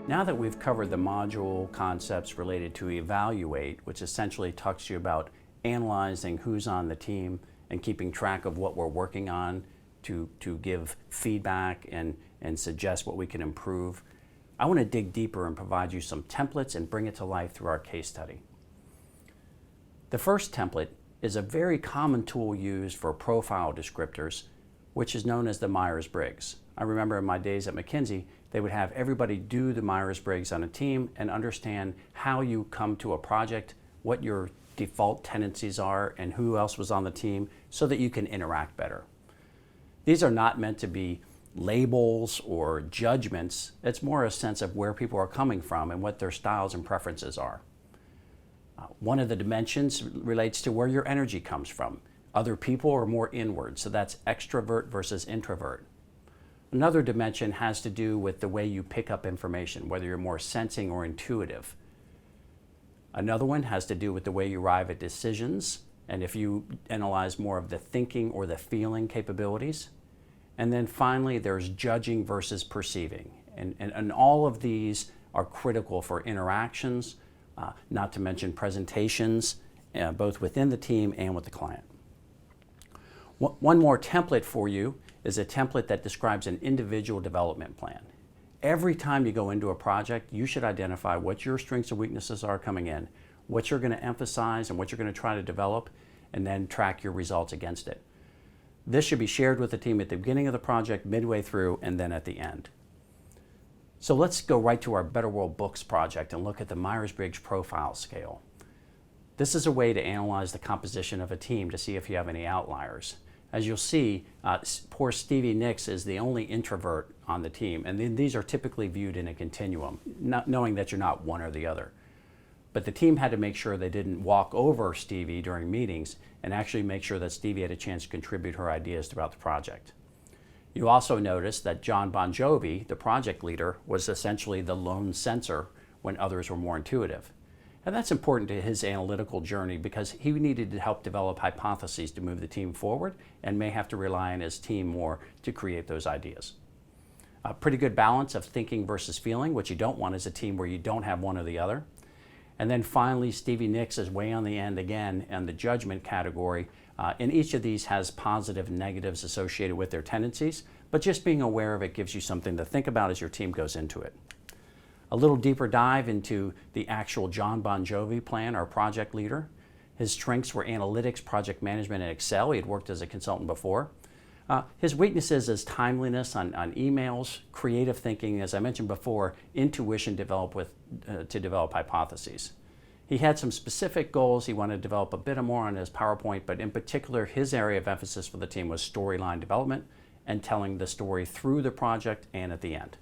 Now that we've covered the module concepts related to evaluate, which essentially talks to you about analyzing who's on the team and keeping track of what we're working on to give feedback and suggest what we can improve, I want to dig deeper and provide you some templates and bring it to life through our case study. The first template is a very common tool used for profile descriptors, which is known as the Myers-Briggs. I remember in my days at McKinsey, they would have everybody do the Myers-Briggs on a team and understand how you come to a project, what your default tendencies are, and who else was on the team so that you can interact better. These are not meant to be labels or judgments. It's more a sense of where people are coming from and what their styles and preferences are. One of the dimensions relates to where your energy comes from. Other people are more inward, so that's extrovert versus introvert. Another dimension has to do with the way you pick up information, whether you're more sensing or intuitive. Another one has to do with the way you arrive at decisions, and if you analyze more of the thinking or the feeling capabilities. And then finally, there's judging versus perceiving. And all of these are critical for interactions, not to mention presentations, both within the team and with the client. One more template for you is a template that describes an individual development plan. Every time you go into a project, you should identify what your strengths and weaknesses are coming in, what you're going to emphasize and what you're going to try to develop, and then track your results against it. This should be shared with the team at the beginning of the project, midway through, and then at the end. So let's go right to our Better World Books project and look at the Myers-Briggs profile scale. This is a way to analyze the composition of a team to see if you have any outliers. As you'll see, poor Stevie Nicks is the only introvert on the team, and these are typically viewed in a continuum, not knowing that you're not one or the other. But the team had to make sure they didn't walk over Stevie during meetings and actually make sure that Stevie had a chance to contribute her ideas throughout the project. You also notice that John Bon Jovi, the project leader, was essentially the lone censor when others were more intuitive. And that's important to his analytical journey because he needed to help develop hypotheses to move the team forward and may have to rely on his team more to create those ideas. A pretty good balance of thinking versus feeling, which you don't want is a team where you don't have one or the other. And then finally, Stevie Nicks is way on the end again in the judgment category. And each of these has positive and negatives associated with their tendencies, but just being aware of it gives you something to think about as your team goes into it. A little deeper dive into the actual John Bon Jovi plan, our project leader. His strengths were analytics, project management, and Excel. He had worked as a consultant before. His weaknesses is timeliness on emails, creative thinking, as I mentioned before, intuition to develop hypotheses. He had some specific goals. He wanted to develop a bit more on his PowerPoint, but in particular, his area of emphasis for the team was storyline development and telling the story through the project and at the end.